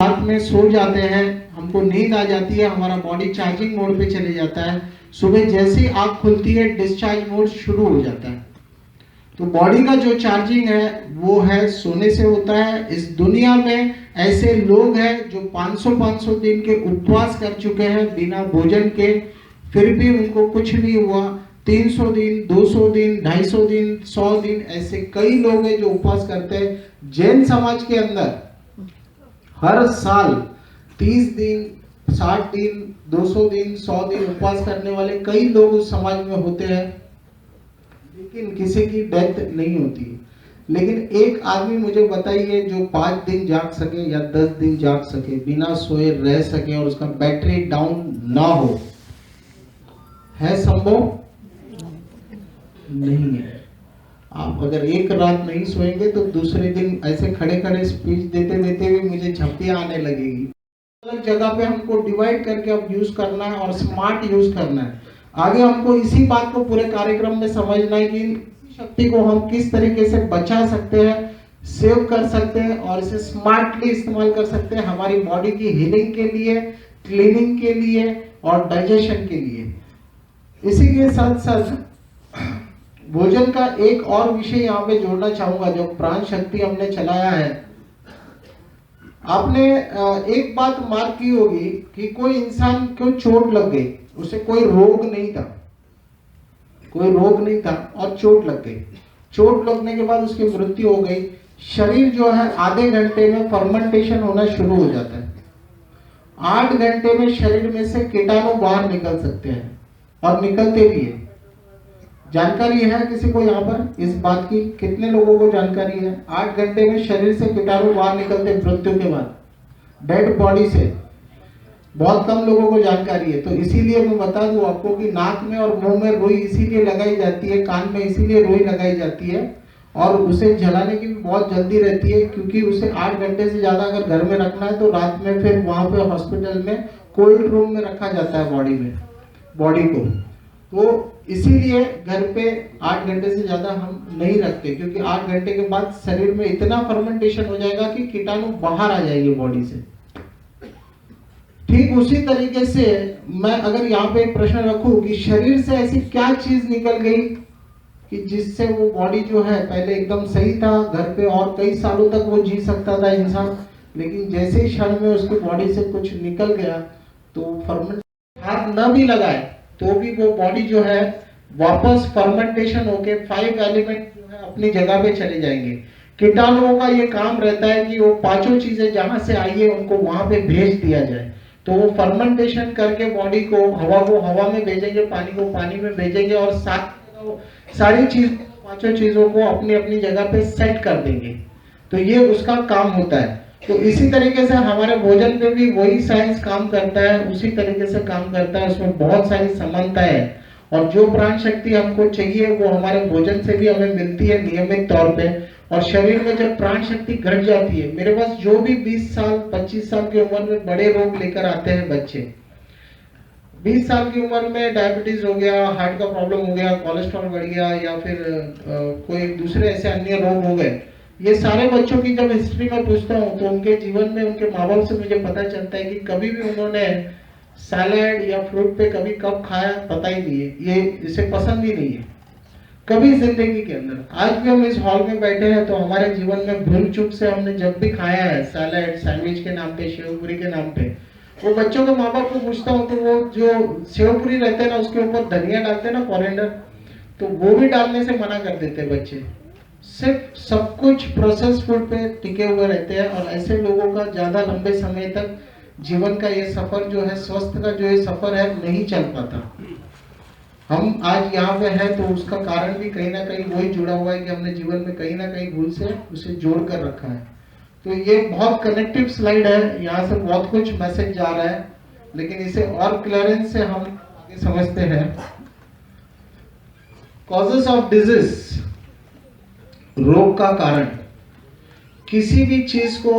रात में सो जाते हैं, हमको नींद आ जाती है, हमारा बॉडी चार्जिंग मोड पे चले जाता है। सुबह जैसे ही आँख खुलती है डिस्चार्ज मोड शुरू हो जाता है। तो बॉडी का जो चार्जिंग है वो है सोने से होता है। इस दुनिया में ऐसे लोग हैं जो 500 दिन के उपवास कर चुके हैं बिना भोजन के, फिर भी उनको कुछ नहीं हुआ। 300 दिन, 200 दिन, 250 दिन, 100 दिन, ऐसे कई लोग हैं जो उपवास करते हैं। जैन समाज के अंदर हर साल 30 दिन, 60 दिन, 200 दिन, 100 दिन उपवास करने वाले कई लोग उस समाज में होते हैं, लेकिन किसी की डेथ नहीं होती। लेकिन एक आदमी मुझे बताइए जो 5 दिन जाग सके या 10 दिन जाग सके, बिना सोए रह सके और उसका बैटरी डाउन ना हो, है संभव? नहीं है। आप अगर एक रात नहीं सोएंगे तो दूसरे दिन ऐसे खड़े खड़े स्पीच देते देते हुए मुझे झपकियां आने लगेगी। अलग जगह पे हमको डिवाइड करके अब यूज करना है और स्मार्ट यूज करना है। आगे हमको इसी बात को पूरे कार्यक्रम में समझना है कि शक्ति को हम किस तरीके से बचा सकते हैं, सेव कर सकते हैं और इसे स्मार्टली इस्तेमाल कर सकते हैं हमारी बॉडी की हीलिंग के लिए, क्लीनिंग के लिए और डाइजेशन के लिए। इसी के साथ साथ भोजन का एक और विषय यहाँ पे जोड़ना चाहूंगा, जो प्राण शक्ति हमने चलाया है। आपने एक बात मार्क की होगी कि कोई इंसान को चोट लग गई, उसे कोई रोग नहीं था, कोई रोग नहीं था और चोट लग गई। चोट लगने के बाद उसकी मृत्यु हो गई। शरीर जो है आधे घंटे में फर्मेंटेशन होना शुरू हो जाता है। 8 घंटे में शरीर में से कीटाणु बाहर निकल सकते हैं और निकलते भी है। जानकारी है किसी को यहाँ पर इस बात की? कितने लोगों को जानकारी है? 8 घंटे में शरीर से कीटाणु बाहर निकलते मृत्यु के बाद, डेड बॉडी से। बहुत कम लोगों को जानकारी है। तो इसीलिए मैं बता दूं आपको कि नाक में और मुंह में रुई इसीलिए लगाई जाती है, कान में इसीलिए रुई लगाई जाती है और उसे जलाने की भी बहुत जल्दी रहती है, क्योंकि उसे 8 घंटे से ज्यादा अगर घर में रखना है तो रात में फिर वहां पे हॉस्पिटल में कोल्ड रूम में रखा जाता है बॉडी को। तो इसीलिए घर पे 8 घंटे से ज्यादा हम नहीं रखते, क्योंकि 8 घंटे के बाद शरीर में इतना फर्मेंटेशन हो जाएगा कि कीटाणु बाहर आ जाएंगे बॉडी से। ठीक उसी तरीके से मैं अगर यहाँ पे एक प्रश्न रखूं कि शरीर से ऐसी क्या चीज निकल गई कि जिससे वो बॉडी जो है पहले एकदम सही था घर पे और कई सालों तक वो जी सकता था इंसान, लेकिन जैसे ही क्षण में उसकी बॉडी से कुछ निकल गया तो फर्मेंट हाथ न भी लगाए तो भी वो बॉडी जो है वापस फर्मेंटेशन होके 5 एलिमेंट जो है अपनी जगह पे चले जाएंगे। कीटाणुओं का ये काम रहता है कि वो 5 चीजें जहां से आई है उनको वहां पे भेज दिया जाए। तो वो फर्मेंटेशन करके बॉडी को हवा में भेजेंगे, पानी को पानी में भेजेंगे और सारी 5 चीजों को अपनी अपनी जगह पे सेट कर देंगे। तो ये उसका काम होता है। तो इसी तरीके से हमारे भोजन पे भी वही साइंस काम करता है, उसी तरीके से काम करता है। उसमें बहुत सारी समानताएं है और जो प्राण शक्ति हमको चाहिए वो हमारे भोजन से भी हमें मिलती है नियमित तौर पे। और शरीर में जब प्राण शक्ति घट जाती है, मेरे पास जो भी 20 साल 25 साल की उम्र में बड़े रोग लेकर आते हैं बच्चे, 20 साल की उम्र में डायबिटीज हो गया, हार्ट का प्रॉब्लम हो गया, कोलेस्ट्रॉल बढ़ गया या फिर कोई दूसरे ऐसे अन्य रोग हो गए, ये सारे बच्चों की जब हिस्ट्री में पूछता हूँ तो उनके जीवन में उनके माँ बाप से मुझे पता चलता है कि कभी भी उन्होंने सैलेड या फ्रूट पे कभी कब खाया पता ही नहीं है, ये इसे पसंद ही नहीं है कभी जिंदगी के अंदर। आज भी हम इस हॉल में बैठे हैं तो हमारे जीवन में भूल चूक से हमने जब भी खाया है सैलेड, सैंडविच के नाम पे, शेवपुरी के नाम पे, वो बच्चों के माँ बाप को पूछता हूँ तो वो जो शेवपुरी रहते हैं ना उसके ऊपर धनिया डालते हैं ना, कोरिएंडर, तो वो भी डालने से मना कर देते हैं बच्चे। सिर्फ सब कुछ प्रोसेस फूड पे टिके हुए रहते हैं और ऐसे लोगों का ज्यादा लंबे समय तक जीवन का ये सफर जो है, स्वस्थ का जो ये सफर है, नहीं चल पाता। हम आज यहाँ पे हैं तो उसका कारण भी कहीं ना कहीं वही जुड़ा हुआ है कि हमने जीवन में कहीं ना कहीं भूल से उसे जोड़ कर रखा है। तो ये बहुत कनेक्टिव स्लाइड है, यहाँ से बहुत कुछ मैसेज जा रहा है, लेकिन इसे और क्लियरेंस से हम आगे समझते हैं। कॉजेस ऑफ डिजीज, रोग का कारण। किसी भी चीज को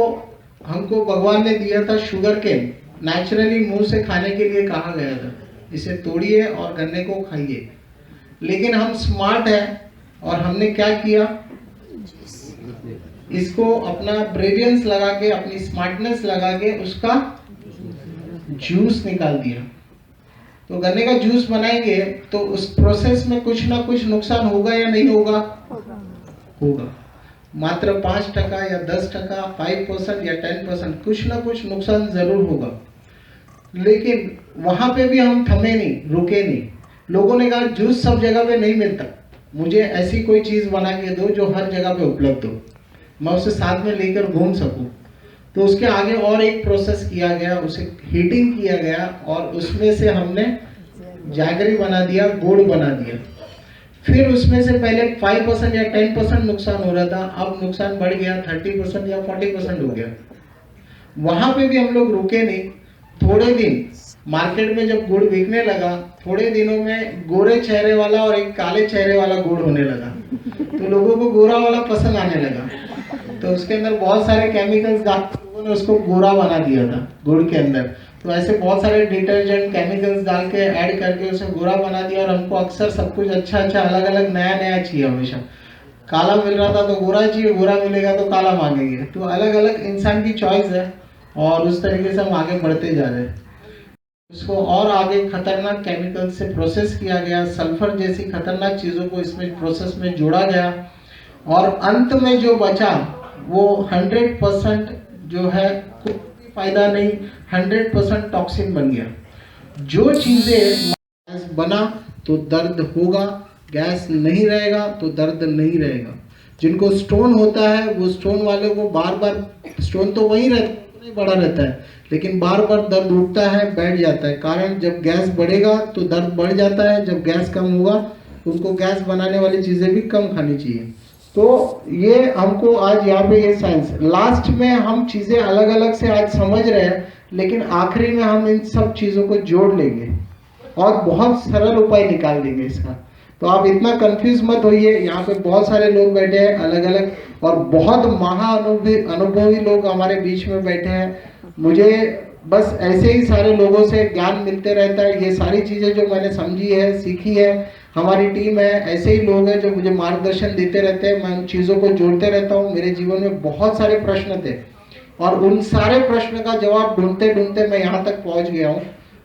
हमको भगवान ने दिया था शुगर केन, नेचुरली मुंह से खाने के लिए कहा गया था, इसे तोड़िए और गन्ने को खाइए। लेकिन हम स्मार्ट हैं और हमने क्या किया, इसको अपना ब्रिलियंस लगा के, अपनी स्मार्टनेस लगा के उसका जूस निकाल दिया। तो गन्ने का जूस बनाएंगे तो उस प्रोसेस में कुछ ना कुछ नुकसान होगा या नहीं होगा? होगा। मात्र 5% या 10%, 5% या 10%, कुछ ना कुछ नुकसान जरूर होगा। लेकिन वहां पे भी हम थमे नहीं, रुके नहीं। लोगों ने कहा जूस सब जगह पे नहीं मिलता, मुझे ऐसी कोई चीज बना के दो जो हर जगह पे उपलब्ध हो, मैं उसे साथ में लेकर घूम सकूं। तो उसके आगे और एक प्रोसेस किया गया, उसे हीटिंग किया गया और उसमें से हमने जैगरी बना दिया, गुड़ बना दिया। फिर उसमें से पहले 5% या 10% नुकसान हो रहा था, अब नुकसान बढ़ गया, 30% या 40% हो गया। वहां पे भी हम लोग रुके नहीं। थोड़े दिन मार्केट में जब गुड़ बिकने लगा, थोड़े दिनों में गोरे चेहरे वाला और एक काले चेहरे वाला गुड़ होने लगा। तो लोगों को गोरा वाला पसंद आने लगा, तो उसके अंदर बहुत सारे केमिकल्स डाल लोगों ने उसको गोरा बना दिया था गुड़ के अंदर। तो ऐसे बहुत सारे डिटर्जेंट केमिकल्स डाल के ऐड करके उसे गोरा बना दिया। और हमको अक्सर सब कुछ अच्छा अच्छा, अलग अलग, नया नया चाहिए हमेशा। काला मिल रहा था तो गोरा चाहिए, गोरा मिलेगा तो काला मांगेंगे। तो अलग अलग इंसान की चॉइस है और उस तरीके से हम आगे बढ़ते जा रहे हैं। उसको और आगे खतरनाक केमिकल से प्रोसेस किया गया, सल्फर जैसी खतरनाक चीजों को इसमें प्रोसेस में जोड़ा गया और अंत में जो बचा वो 100% जो है कोई फायदा नहीं, 100% टॉक्सिन बन गया। जो चीजें गैस बना तो दर्द होगा, गैस नहीं रहेगा तो दर्द नहीं रहेगा। जिनको स्टोन होता है वो स्टोन वाले को बार बार, स्टोन तो वही रहता है, नहीं बड़ा रहता है, लेकिन बार बार दर्द उठता है, बैठ जाता है। कारण जब गैस बढ़ेगा तो दर्द बढ़ जाता है, जब गैस कम होगा तो उसको गैस बनाने वाली चीजें भी कम खानी चाहिए। तो ये हमको आज यहाँ पे ये साइंस, लास्ट में हम चीजें अलग अलग से आज समझ रहे हैं, लेकिन आखिरी में हम इन सब चीजों को जोड़ लेंगे और बहुत सरल उपाय निकाल देंगे इसका। तो आप इतना कंफ्यूज मत होइए। यहाँ पे बहुत सारे लोग बैठे हैं अलग अलग, और बहुत अनुभवी लोग हमारे बीच में बैठे हैं। मुझे बस ऐसे ही सारे लोगों से ज्ञान मिलते रहता है। ये सारी चीजें जो मैंने समझी है, सीखी है, हमारी टीम है, ऐसे ही लोग हैं जो मुझे मार्गदर्शन देते रहते हैं। मैं उन चीजों को जोड़ते रहता हूँ। मेरे जीवन में बहुत सारे प्रश्न थे और उन सारे प्रश्न का जवाब ढूंढते ढूंढते मैं यहाँ तक पहुँच गया हूँ।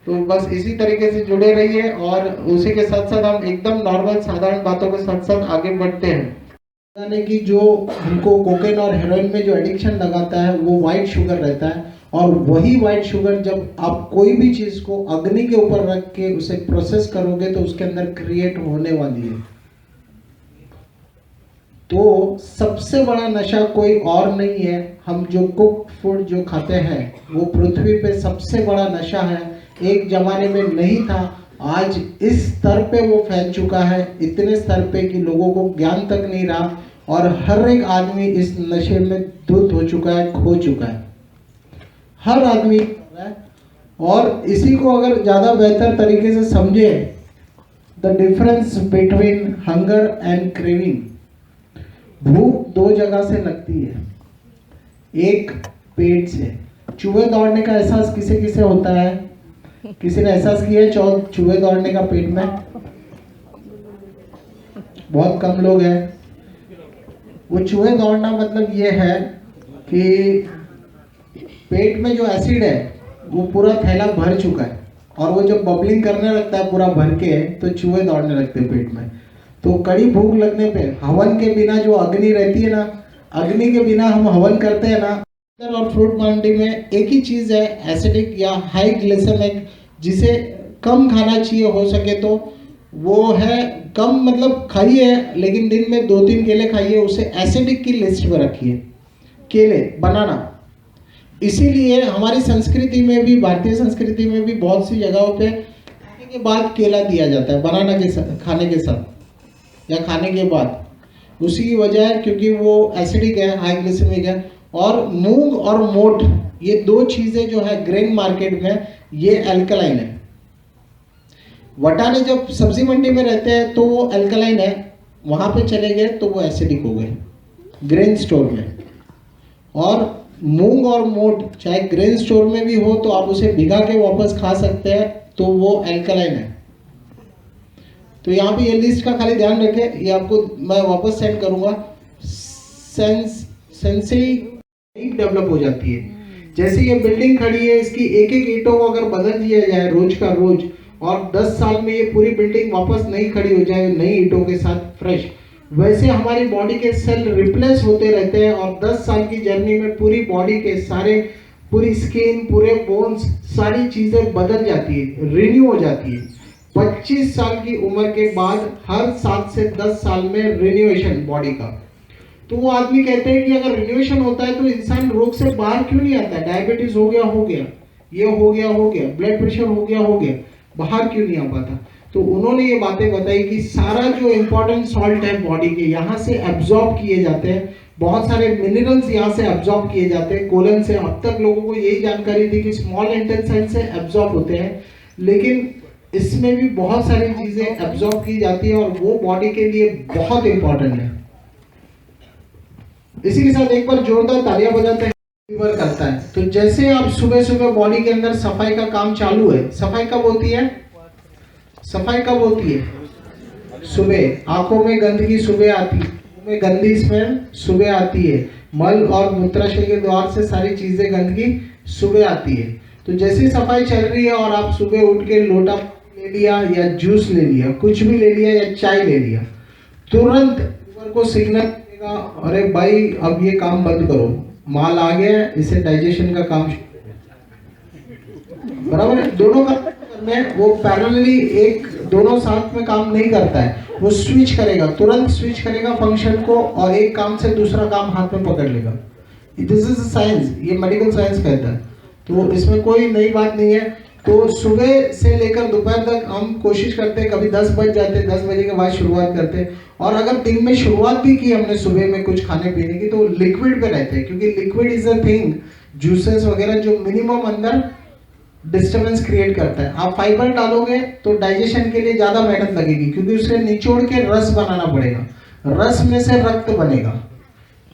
तो बस इसी तरीके से जुड़े रहिए और उसी के साथ साथ हम एकदम नॉर्मल साधारण बातों के साथ साथ आगे बढ़ते हैं। यानी कि जो हमको कोकेन और हेरोइन में जो एडिक्शन लगाता है वो वाइट शुगर रहता है, और वही वाइट शुगर जब आप कोई भी चीज को अग्नि के ऊपर रख के उसे प्रोसेस करोगे तो उसके अंदर क्रिएट होने वाली है। तो सबसे बड़ा नशा कोई और नहीं है, हम जो कुक फूड जो खाते हैं वो पृथ्वी पे सबसे बड़ा नशा है। एक जमाने में नहीं था, आज इस स्तर पे वो फैल चुका है, इतने स्तर पे कि लोगों को ज्ञान तक नहीं रहा और हर एक आदमी इस नशे में धुत हो चुका है, खो चुका है, हर आदमी। और इसी को अगर ज्यादा बेहतर तरीके से समझे, the difference between hunger and craving, भूख दो जगह से लगती है, एक पेट से। चूहे दौड़ने का एहसास किसे किसे होता है? किसी ने एहसास किया है चूहे दौड़ने का पेट में? बहुत कम लोग हैं। वो चूहे दौड़ना मतलब ये है कि पेट में जो एसिड है वो पूरा थैला भर चुका है और वो जब बबलिंग करने लगता है पूरा भर के, तो चूहे दौड़ने लगते हैं पेट में। तो कड़ी भूख लगने पे हवन के बिना जो अग्नि रहती है ना, अग्नि के बिना हम हवन करते हैं ना। और फ्रूट मंडी में एक ही चीज है, एसिडिक या हाई ग्लिसेमिक, जिसे कम खाना चाहिए हो सके तो, वो है कम, मतलब खाइए लेकिन दिन में 2-3 केले खाइए, उसे एसिडिक की लिस्ट में रखिए। केले, बनाना। इसीलिए हमारी संस्कृति में भी, भारतीय संस्कृति में भी बहुत सी जगहों पे खाने के बाद केला दिया जाता है, बनाना के साथ, खाने के साथ या खाने के बाद। उसी की वजह है क्योंकि वो एसिडिक है, हाई ग्लिसेमिक है। और मूंग और मोठ, ये दो चीजें जो है ग्रेन मार्केट में, ये अल्कलाइन है। वटाने जब सब्जी मंडी में रहते हैं तो वो अल्कलाइन है, वहां पे चले गए तो वो एसिडिक हो गए ग्रेन स्टोर में। और मूंग और मोठ चाहे ग्रेन स्टोर में भी हो तो आप उसे भिगा के वापस खा सकते हैं, तो वो अल्कलाइन है। तो यहाँ पे ये लिस्ट का खाली ध्यान रखें, ये आपको मैं वापस सेंड करूंगा। सेंसरी डेवलप हो जाती है। जैसे ये बिल्डिंग खड़ी है, इसकी एक एक ईंटों को अगर बदल दिया जाए रोज का रोज, और 10 साल में ये पूरी बिल्डिंग वापस नई खड़ी हो जाए नई ईंटों के साथ फ्रेश, वैसे हमारी बॉडी के सेल रिप्लेस होते रहते हैं और 10 साल की जर्नी में पूरी बॉडी के सारे, पूरी स्किन, पूरे बोन्स, सारी चीजें बदल जाती है, रिन्यू हो जाती है। 25 साल की उम्र के बाद हर 7 से 10 साल में रिन्यूएशन बॉडी का। तो वो आदमी कहते हैं कि अगर रिन्यूएशन होता है तो इंसान रोग से बाहर क्यों नहीं आता? डायबिटीज हो गया, ये हो गया, ब्लड प्रेशर हो गया, बाहर क्यों नहीं आ पाता? तो उन्होंने ये बातें बताई कि सारा जो इंपॉर्टेंट सॉल्ट है बॉडी के, यहाँ से एब्जॉर्ब किए जाते हैं, बहुत सारे मिनरल्स यहाँ से एब्जॉर्ब किए जाते हैं कोलन से। अब तक लोगों को यही जानकारी थी कि स्मॉल इंटेस्टाइन से एब्जॉर्ब होते हैं, लेकिन इसमें भी बहुत सारी चीजें एब्जॉर्ब की जाती है और वो बॉडी के लिए बहुत इंपॉर्टेंट है। इसी के साथ एक बार जोरदार तालियां बजाते हैं करता है। तो जैसे आप सुबह सुबह बॉडी के अंदर सफाई का काम चालू है, सफाई कब होती है? सफाई कब होती है? सुबह। आंखों में गंदगी सुबह आती है, मुंह में गंदी स्मेल सुबह आती है, मल और मूत्राशय के द्वार से सारी चीजें गंदगी सुबह आती है। तो जैसी सफाई चल रही है और आप सुबह उठ के लोटा ले लिया या जूस ले लिया, कुछ भी ले लिया या चाय ले लिया, तुरंत लीवर को सिग्नल देगा, अरे भाई अब ये काम बंद करो, माल आ गया, इसे डाइजेशन का काम बराबर है। दोनों का में वो पैरेलली एक दोनों साथ में काम नहीं करता है, वो स्विच करेगा, तुरंत स्विच करेगा फंक्शन को और एक काम से दूसरा काम हाथ में पकड़ लेगा। दिस इज साइंस, ये मेडिकल साइंस कहता है, तो इसमें कोई नई बात नहीं है। तो सुबह से लेकर दोपहर तक हम कोशिश करते हैं, कभी 10 बज जाते हैं, 10 बजे के बाद शुरुआत करते हैं, और अगर दिन में शुरुआत भी की हमने सुबह में कुछ खाने पीने की, तो लिक्विड पे रहते हैं, क्योंकि liquid is a thing, juices वगैरह जो मिनिमम अंदर डिस्टर्बेंस क्रिएट करता है। आप फाइबर डालोगे तो डाइजेशन के लिए ज्यादा मेहनत लगेगी, क्योंकि उसे निचोड़ के रस बनाना पड़ेगा, रस में से रक्त बनेगा।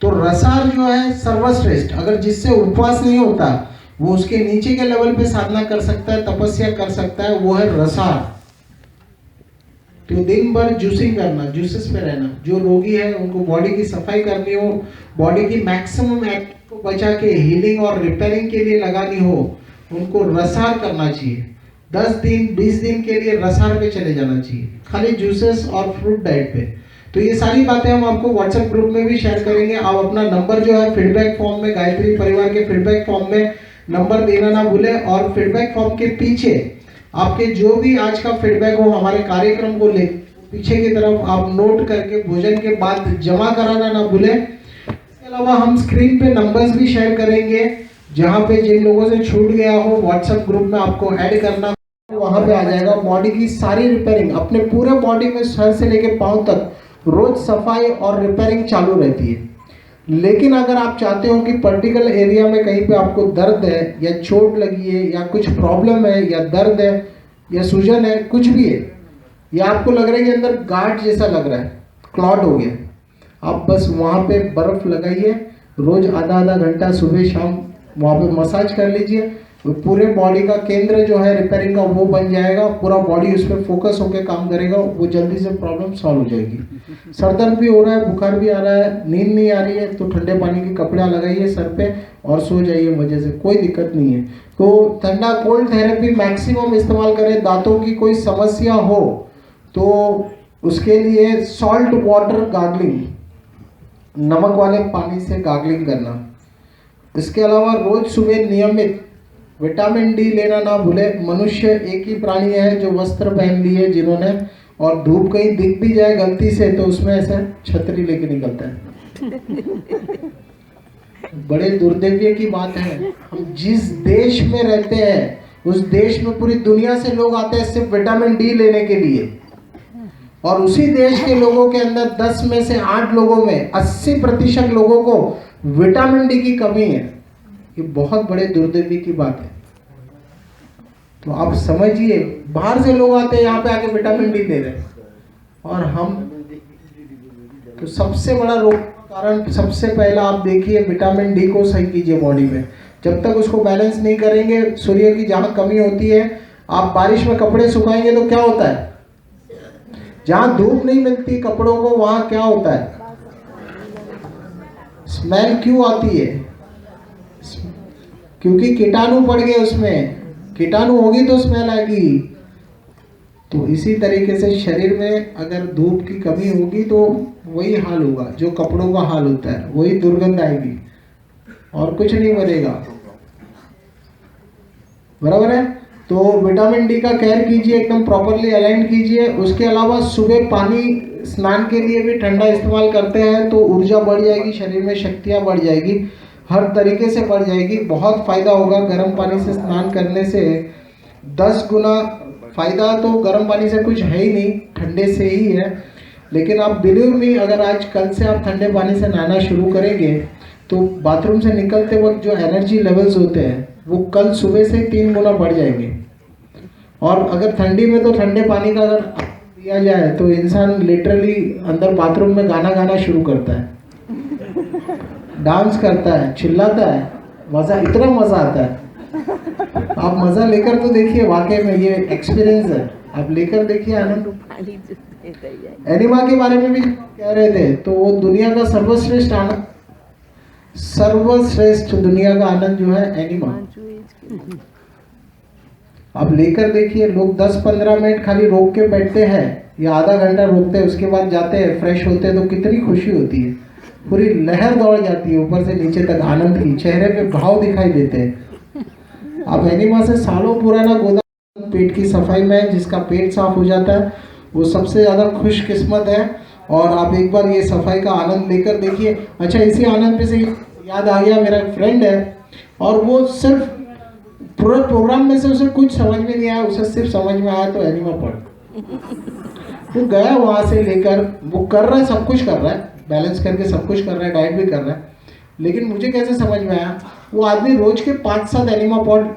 तो रसार जो है सर्वश्रेष्ठ, अगर जिससे उपवास नहीं होता वो उसके नीचे के लेवल पे साधना कर सकता है, तपस्या कर सकता है, वो है रसार। तो दिन भर जूसिंग करना, जूसेस पे रहना। जो रोगी है उनको बॉडी की सफाई करनी हो, बॉडी की मैक्सिमम एक्ट को बचा के हीलिंग और रिपेयरिंग के लिए लगानी हो, उनको रसार करना चाहिए। 10 दिन 20 दिन के लिए रसार पे चले जाना चाहिए, खाली जूसेस और फ्रूट डाइट पे। तो ये सारी बातें हम आपको व्हाट्सएप ग्रुप में भी शेयर करेंगे। आप अपना नंबर जो है फीडबैक फॉर्म में, गायत्री परिवार के फीडबैक फॉर्म में नंबर देना ना भूले, और फीडबैक फॉर्म के पीछे आपके जो भी आज का फीडबैक हो हमारे कार्यक्रम को ले पीछे की तरफ आप नोट करके भोजन के बाद जमा कराना ना भूले। इसके अलावा हम स्क्रीन पे नंबर्स भी शेयर करेंगे, जहाँ पे जिन लोगों से छूट गया हो व्हाट्सएप ग्रुप में आपको ऐड करना, वहां पे आ जाएगा। बॉडी की सारी रिपेयरिंग अपने पूरे बॉडी में सर से लेके पांव तक रोज सफाई और रिपेयरिंग चालू रहती है। लेकिन अगर आप चाहते हो कि पर्टिकुलर एरिया में कहीं पे आपको दर्द है या चोट लगी है या कुछ प्रॉब्लम है या दर्द है या सूजन है, कुछ भी है, या आपको लग रहा है कि अंदर गांठ जैसा लग रहा है, क्लॉट हो गया, आप बस वहाँ पे बर्फ लगाइए, रोज आधा आधा घंटा सुबह शाम वहाँ पे मसाज कर लीजिए। पूरे बॉडी का केंद्र जो है रिपेयरिंग का वो बन जाएगा, पूरा बॉडी उस पर फोकस होकर काम करेगा, वो जल्दी से प्रॉब्लम सॉल्व हो जाएगी। सर दर्द भी हो रहा है, बुखार भी आ रहा है, नींद नहीं आ रही है, तो ठंडे पानी के कपड़ा लगाइए सर पे और सो जाइए, मजे से, कोई दिक्कत नहीं है। तो ठंडा कोल्ड थेरेपी मैक्सिमम इस्तेमाल करें। दांतों की कोई समस्या हो तो उसके लिए सॉल्ट वाटर गार्गलिंग, नमक वाले पानी से गार्गलिंग करना। इसके अलावा रोज सुबह नियमित विटामिन डी लेना ना भूले। मनुष्य एक ही प्राणी है जो वस्त्र पहन लिए जिन्होंने, और धूप कहीं दिख भी जाए गलती से तो उसमें ऐसा छतरी लेके निकलता है। बड़े दुर्दैव्य की बात है, हम जिस देश में रहते हैं उस देश में पूरी दुनिया से लोग आते हैं सिर्फ विटामिन डी लेने के लिए, और उसी देश के लोगों के अंदर 10 में से 8 लोगों में 80% लोगों को विटामिन डी की कमी है। ये बहुत बड़े दुर्दैवी की बात है। तो आप समझिए, बाहर से लोग आते हैं यहाँ पे आके विटामिन डी ले रहे हैं, और हम तो सबसे बड़ा रोग का कारण, सबसे पहला आप देखिए विटामिन डी को सही कीजिए बॉडी में। जब तक उसको बैलेंस नहीं करेंगे, सूर्य की जहाँ कमी होती है, आप बारिश में कपड़े सुखाएंगे तो क्या होता है, जहाँ धूप नहीं मिलती कपड़ों को वहाँ क्या होता है, स्मेल क्यों आती है? क्योंकि कीटाणु पड़ गए उसमें, कीटाणु होगी तो स्मेल आएगी। तो इसी तरीके से शरीर में अगर धूप की कमी होगी तो वही हाल होगा जो कपड़ों का हाल होता है, वही दुर्गंध आएगी और कुछ नहीं बनेगा। बराबर है? तो विटामिन डी का केयर कीजिए, एकदम प्रॉपरली अलाइन कीजिए। उसके अलावा सुबह पानी स्नान के लिए भी ठंडा इस्तेमाल करते हैं तो ऊर्जा बढ़ जाएगी, शरीर में शक्तियाँ बढ़ जाएगी, हर तरीके से बढ़ जाएगी। बहुत फायदा होगा गर्म पानी से स्नान करने से, 10 गुना फायदा तो गर्म पानी से कुछ है ही नहीं, ठंडे से ही है। लेकिन आप बिलीव मी, अगर आज कल से आप ठंडे पानी से नहाना शुरू करेंगे तो बाथरूम से निकलते वक्त जो एनर्जी लेवल्स होते हैं वो कल सुबह से 3 गुना बढ़ जाएंगे। और अगर ठंडी में तो ठंडे पानी का अगर दिया जाए तो इंसान लिटरली अंदर बाथरूम में गाना गाना शुरू करता है, डांस करता है, चिल्लाता है, मज़ा, इतना मज़ा आता है। आप मज़ा लेकर तो देखिए, वाकई में ये एक्सपीरियंस है, आप लेकर देखिए आनंद। एनिमा के बारे में भी कह रहे थे, तो वो दुनिया का सर्वश्रेष्ठ आनंद, सर्वश्रेष्ठ दुनिया का आनंद जो है एनिमा। आप लेकर देखिए, लोग 10-15 मिनट खाली रोक के बैठते हैं या आधा घंटा रोकते हैं, उसके बाद जाते हैं, फ्रेश होते हैं, तो कितनी खुशी होती है, पूरी लहर दौड़ जाती है ऊपर से नीचे तक आनंद की, चेहरे पे भाव दिखाई देते हैं। आप एनिमा से सालों पुराना गोदाम पेट की सफाई में, जिसका पेट साफ हो जाता है वो सबसे ज़्यादा खुशकिस्मत है। और आप एक बार ये सफाई का आनंद लेकर देखिए। अच्छा, इसी आनंद पे से याद आ गया, मेरा एक फ्रेंड है और वो सिर्फ पूरे प्रोग्राम में से उसे कुछ समझ में नहीं आया, उसे सिर्फ समझ में आया तो एनिमा पढ़। वो गया वहाँ से लेकर, वो कर रहा है, सब कुछ कर रहा है, बैलेंस करके सब कुछ कर रहा है, डाइट भी कर रहा है, लेकिन मुझे कैसे समझ में आया, वो आदमी रोज के 5-7 एनिमा पॉड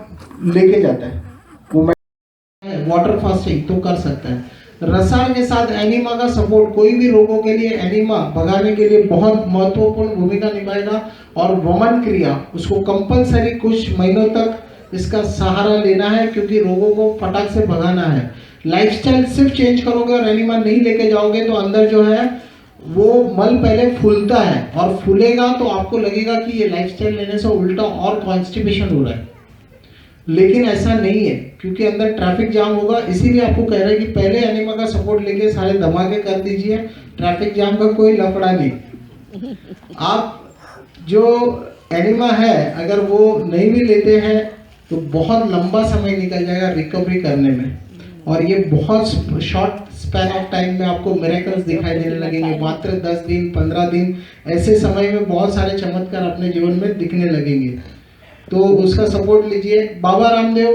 लेके जाता है। वो वाटर फास्टिंग तो कर सकता है। रसायन के साथ एनिमा का सपोर्ट कोई भी रोगों के लिए, एनिमा भगाने के लिए बहुत महत्वपूर्ण भूमिका निभाएगा। और वमन क्रिया, उसको कंपलसरी कुछ महीनों तक इसका सहारा लेना है, क्योंकि रोगों को फटाक से भगाना है। लाइफस्टाइल सिर्फ चेंज करोगे और एनिमा नहीं लेके जाओगे तो अंदर जो है वो मल पहले फूलता है, और फूलेगा तो आपको लगेगा कि ये लाइफस्टाइल लेने से उल्टा और कॉन्स्टिपेशन हो रहा है, लेकिन ऐसा नहीं है, क्योंकि अंदर ट्रैफिक जाम होगा। इसीलिए आपको कह रहे हैं कि पहले एनिमा का सपोर्ट लेके सारे धमाके कर दीजिए, ट्रैफिक जाम का कोई लफड़ा नहीं। आप जो एनिमा है अगर वो नहीं भी लेते हैं तो बहुत लंबा समय निकल जाएगा रिकवरी करने में, और ये बहुत शॉर्ट स्पैन ऑफ टाइम में आपको मिरेकल्स दिखाई देने लगेंगे। मात्र 10 दिन 15 दिन ऐसे समय में बहुत सारे चमत्कार अपने जीवन में दिखने लगेंगे, तो उसका सपोर्ट लीजिए। बाबा रामदेव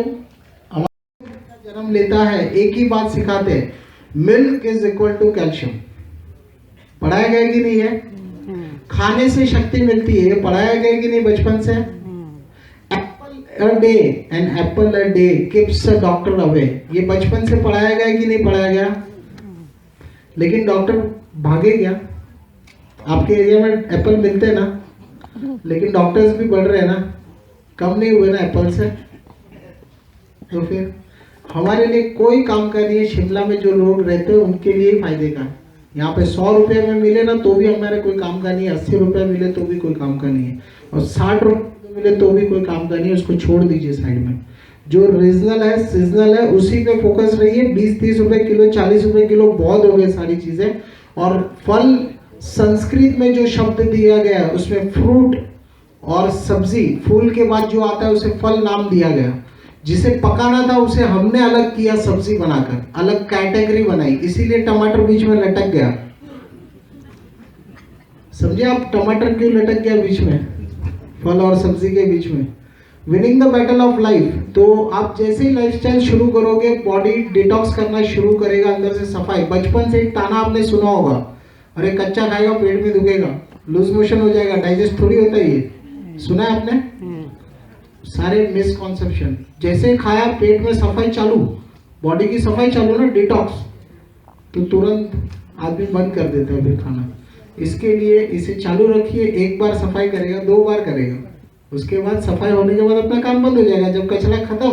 हमारा जन्म लेता है, एक ही बात सिखाते हैं, milk is equal to calcium. पढ़ाया गया कि नहीं है? खाने से शक्ति मिलती है, ये पढ़ाया गया कि नहीं बचपन से? Apple a day and Apple a day keeps a doctor away, ये बचपन से पढ़ाया गया कि नहीं पढ़ाया गया? लेकिन डॉक्टर भागे क्या? आपके एरिया में एप्पल मिलते हैं ना, लेकिन डॉक्टर्स भी बढ़ रहे हैं ना, कम नहीं हुए ना एप्पल से। तो फिर हमारे लिए कोई काम का नहीं है। शिमला में जो लोग रहते हैं उनके लिए फायदे का। यहाँ पे 100 रुपये में मिले ना तो भी हमारे कोई काम का नहीं है, 80 रुपये मिले तो भी कोई काम का नहीं है, और 60 रुपये मिले तो भी कोई काम का नहीं है, उसको छोड़ दीजिए साइड में। जो रीजनल है, सीजनल है, उसी पे फोकस रहिए। 20-30 रुपये किलो, 40 रुपये किलो बहुत हो गए सारी चीज़ें। और फल, संस्कृत में जो शब्द दिया गया है उसमें फ्रूट और सब्जी, फूल के बाद जो आता है उसे फल नाम दिया गया। जिसे पकाना था उसे हमने अलग किया, सब्जी बनाकर अलग कैटेगरी बनाई, इसीलिए टमाटर बीच में लटक गया। समझे आप, टमाटर क्यों लटक गया बीच में, फल और सब्जी के बीच में? Winning the battle of life. तो आप जैसे ही लाइफस्टाइल शुरू करोगे, बॉडी डिटॉक्स करना शुरू करेगा, अंदर से सफाई। बचपन से एक ताना आपने सुना होगा, अरे कच्चा खाएगा पेट में दुखेगा, लूज मोशन हो जाएगा, डाइजेस्ट थोड़ी होता है, ये सुना है आपने? सारे मिसकॉन्सेप्शन। जैसे खाया पेट में सफाई चालू, बॉडी की सफाई चालू ना, डिटॉक्स, तो तुरंत आदमी बंद कर देता है फिर खाना। इसके लिए इसे चालू रखिए, एक बार सफाई करेगा, 2 बार करेगा, उसके बाद सफाई होने के बाद अपना काम बंद हो जाएगा। जब कचरा खत्म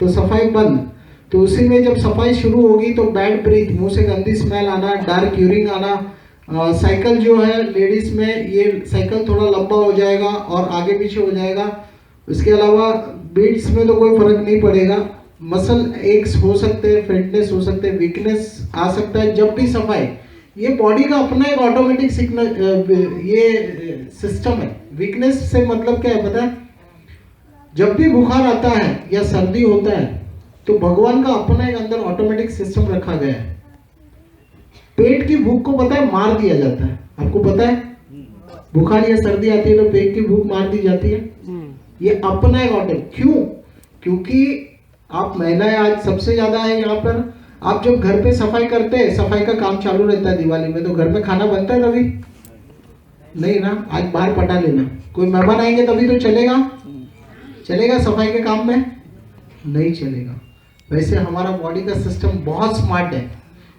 तो सफाई बंद। तो उसी में जब सफाई शुरू होगी तो बैड ब्रीथ, मुंह से गंदी स्मेल आना, डार्क यूरिन आना, साइकिल जो है लेडीज में, ये साइकिल थोड़ा लंबा हो जाएगा और आगे पीछे हो जाएगा। इसके अलावा बीट्स में तो कोई फर्क नहीं पड़ेगा। मसल एक्स हो सकते हैं, फिटनेस हो सकते हैं, वीकनेस आ सकता है। जब भी सफाई, ये बॉडी का अपना एक ऑटोमेटिक सिग्नल, ये सिस्टम है। वीकनेस से मतलब क्या है पता है? जब भी बुखार आता है या सर्दी होता है तो भगवान का अपना एक अंदर ऑटोमेटिक सिस्टम रखा गया है। पेट की भूख को पता है मार दिया जाता है, आपको पता है? बुखार या सर्दी आती है तो पेट की भूख मार दी जाती है। ये अपना एक ऑटोमेटिक, क्यों? क्योंकि आप महिलाएं आज सबसे ज्यादा है यहाँ पर। आप जब घर पे सफाई करते हैं, सफाई का काम चालू रहता है दिवाली में, तो घर में खाना बनता है कभी नहीं ना। आज बाहर पटा लेना, कोई मेहमान आएंगे तभी तो चलेगा। चलेगा सफाई के काम में? नहीं चलेगा। वैसे हमारा बॉडी का सिस्टम बहुत स्मार्ट है,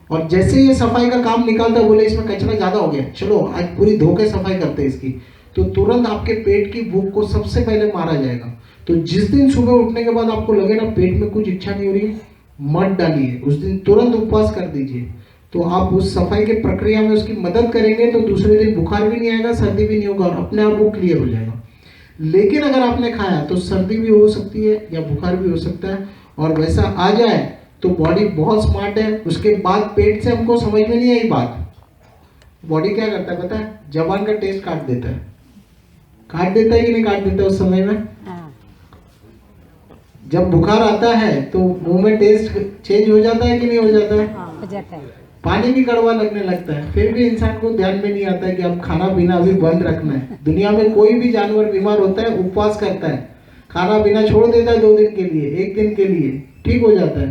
और जैसे ये सफाई का काम निकालता है, बोले इसमें कचरा ज्यादा हो गया, चलो आज पूरी धो के सफाई करते हैं इसकी, तो तुरंत आपके पेट की भूख को सबसे पहले मारा जाएगा। तो जिस दिन सुबह उठने के बाद आपको लगे ना पेट में कुछ इच्छा नहीं हो रही, मत डालिए, उस दिन तुरंत उपवास कर दीजिए। तो आप उस सफाई की प्रक्रिया में उसकी मदद करेंगे तो दूसरे दिन बुखार भी नहीं आएगा, सर्दी भी नहीं होगा, और अपने आप वो क्लियर हो जाएगा। लेकिन अगर आपने खाया तो सर्दी भी हो सकती है या बुखार भी हो सकता है, और वैसा आ जाए तो बॉडी बहुत स्मार्ट है। उसके बाद पेट से हमको समझ में नहीं आई बात, बॉडी क्या करता है पता है? जबान का टेस्ट काट देता है। काट देता है कि नहीं काट देता? उस समय में जब बुखार आता है तो मुंह में टेस्ट चेंज हो जाता है कि नहीं हो जाता है? हो जाता है। पानी भी कड़वा लगने लगता है। फिर भी इंसान को ध्यान में नहीं आता है कि अब खाना पीना अभी बंद रखना है। दुनिया में कोई भी जानवर बीमार होता है, उपवास करता है, खाना पीना छोड़ देता है 2 दिन के लिए, 1 दिन के लिए, ठीक हो जाता है,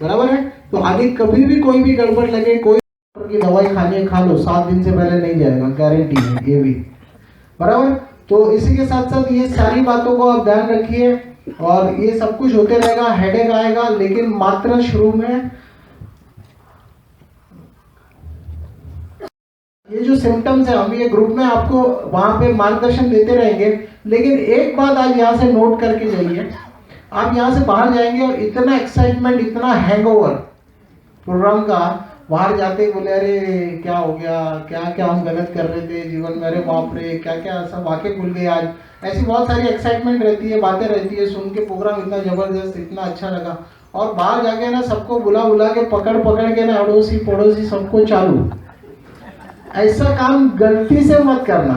बराबर है। तो आगे कभी भी कोई भी गड़बड़ लगे, कोई डॉक्टर की दवाई खानी है खा लो, 7 दिन से पहले नहीं जाएगा, गारंटी है ये भी, बराबर। तो इसी के साथ साथ ये सारी बातों को आप ध्यान रखिए, और ये सब कुछ होते रहेगा। हेडेक आएगा, लेकिन मात्र शुरू में ये जो सिम्टम्स है, हम ये ग्रुप में आपको वहां पे मार्गदर्शन देते रहेंगे। लेकिन एक बात आज यहाँ से नोट करके जाइए, आप यहाँ से बाहर जाएंगे और इतना एक्साइटमेंट, इतना हैंगओवर प्रोग्राम का, बाहर जाते ही बोले अरे क्या हो गया, क्या क्या हम गलत कर रहे थे जीवन में, अरे बाप रे क्या क्या सब वाकई भूल गए आज। ऐसी बहुत सारी एक्साइटमेंट रहती है, बातें रहती है, सुन के प्रोग्राम इतना जबरदस्त, इतना अच्छा लगा, और बाहर जाके ना सबको बुला बुला के पकड़ पकड़ के ना अड़ोसी पड़ोसी सबको चालू। ऐसा काम गलती से मत करना,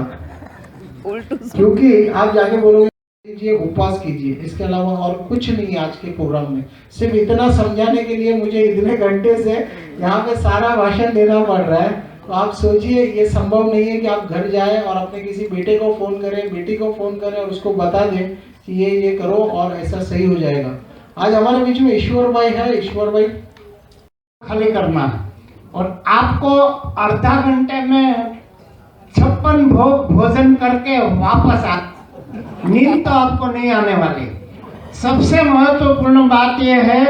क्योंकि आप जाके बोलोगे कीजिए, उपवास कीजिए, इसके अलावा और कुछ नहीं आज के प्रोग्राम में। सिर्फ इतना समझाने के लिए मुझे इतने घंटे से यहाँ पे सारा भाषण देना पड़ रहा है। तो आप सोचिए, ये संभव नहीं है कि आप घर जाए और अपने किसी बेटे को फोन करें, बेटी को फोन करें और उसको बता दें कि ये करो और ऐसा सही हो जाएगा। आज हमारे बीच में ईश्वर भाई है। ईश्वर भाई, खाली करना है और आपको आधा घंटे में 56 भोग भोजन करके वापस आ, नींद तो आपको नहीं आने वाली। सबसे महत्वपूर्ण बात यह है,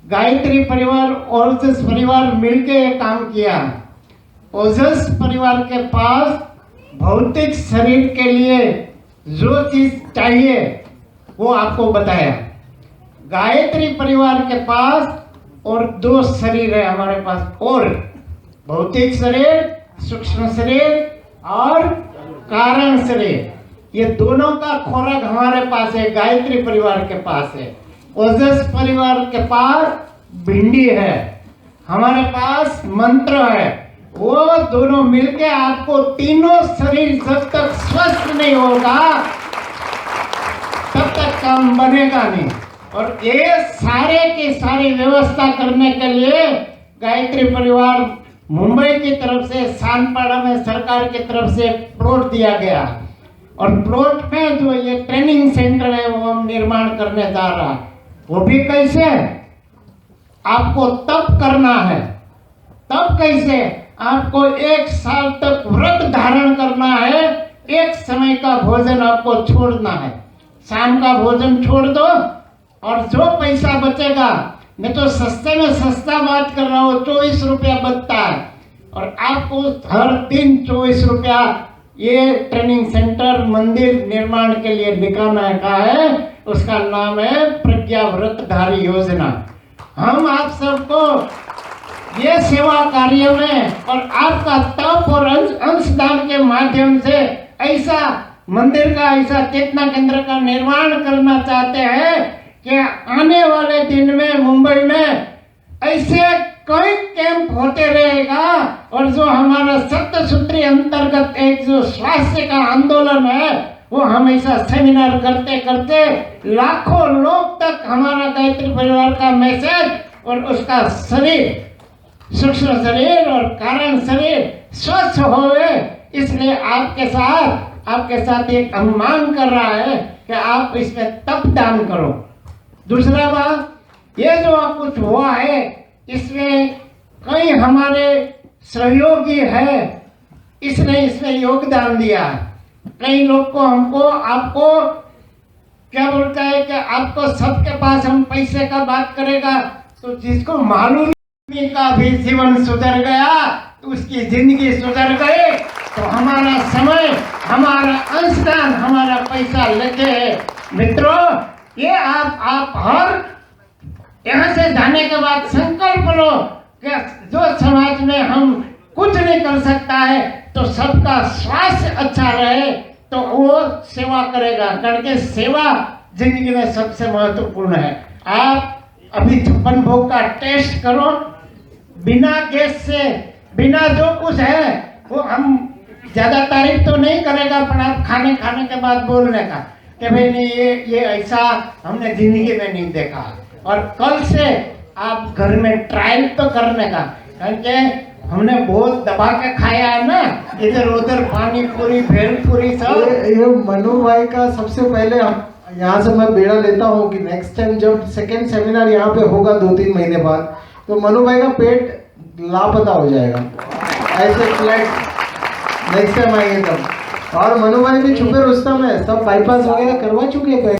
गायत्री परिवार और ओजस परिवार मिलके ये काम किया। ओजस परिवार के पास भौतिक शरीर के लिए जो चीज चाहिए वो आपको बताया। गायत्री परिवार के पास और 2 शरीर है हमारे पास, और भौतिक शरीर, सूक्ष्म शरीर और कारण शरीर, ये दोनों का खुराक हमारे पास है, गायत्री परिवार के पास है। ओजस परिवार के पास भिंडी है, हमारे पास मंत्र है। वो दोनों मिलके आपको तीनों शरीर जब तक स्वस्थ नहीं होगा तब तक काम बनेगा नहीं। और ये सारे की सारी व्यवस्था करने के लिए गायत्री परिवार मुंबई की तरफ से सानपाड़ा में सरकार की तरफ से प्लॉट दिया गया, और प्लॉट में जो ये ट्रेनिंग सेंटर है वो हम निर्माण करने जा रहा है। वो भी कैसे? आपको तप करना है। तब कैसे? आपको 1 साल तक व्रत धारण करना है, एक समय का भोजन आपको छोड़ना है। शाम का भोजन छोड़ दो और जो पैसा बचेगा, मैं तो सस्ते में सस्ता बात कर रहा हूँ, 24 रुपया बचता है, और आपको हर दिन 24 रुपया ये ट्रेनिंग सेंटर मंदिर निर्माण के लिए निकालने का है। उसका नाम है प्रज्ञा व्रतधारी योजना। हम आप सबको ये सेवा कार्य में और आपका तप और अंशदान के माध्यम से ऐसा मंदिर का, ऐसा चेतना केंद्र का निर्माण करना चाहते हैं कि आने वाले दिन में मुंबई में ऐसे कई कैंप होते रहेगा। और जो हमारा सप्तसूत्री अंतर्गत एक जो स्वास्थ्य का आंदोलन है, वो हमेशा सेमिनार करते करते लाखों लोग तक हमारा गायत्री परिवार का मैसेज और उसका शरीर, सूक्ष्म शरीर और कारण शरीर स्वस्थ होवे। इसलिए आपके साथ एक हम मांग कर रहा है कि आप इसमें तप दान करो। दूसरा बात, ये जो कुछ हुआ है इसमें कई हमारे सहयोगी है, इसने इसमें योगदान दिया। कई लोग को हमको आपको क्या बोलता है कि आपको सबके पास हम पैसे का बात करेगा, तो जिसको मालूम का भी जीवन सुधर गया तो उसकी जिंदगी सुधर गई। तो हमारा समय, हमारा अंशदान, हमारा पैसा लेके मित्रों, ये आप हर यहाँ से जाने के बाद संकल्प लो कि जो समाज में हम कुछ नहीं कर सकता है तो सबका स्वास्थ्य अच्छा रहे तो वो सेवा करेगा, करके सेवा जिंदगी में सबसे महत्वपूर्ण है। आप अभी 56 भोग का टेस्ट करो, बिना गैस से, बिना जो कुछ है वो हम ज्यादा तारीफ तो नहीं करेगा, पर आप खाने के बाद बोलने का कि भाई नहीं ये ऐसा हमने जिंदगी में नहीं देखा। और कल से आप घर में ट्रायल तो करने का, क्योंकि हमने बहुत दबा के खाया है ना, इधर उधर पानी पूरी भेलपूरी सब। ये मनु भाई का सबसे पहले यहाँ से मैं बेड़ा लेता हूँ कि नेक्स्ट टाइम जब सेकेंड सेमिनार यहाँ पे होगा 2-3 महीने बाद, तो मनु भाई का पेट लापता हो जाएगा, ऐसे फ्लैट नेक्स्ट टाइम आएंगे तब। और मनु भाई भी छुपे रुस्तम है, सब बाईपास वगैरह करवा चुके हैं।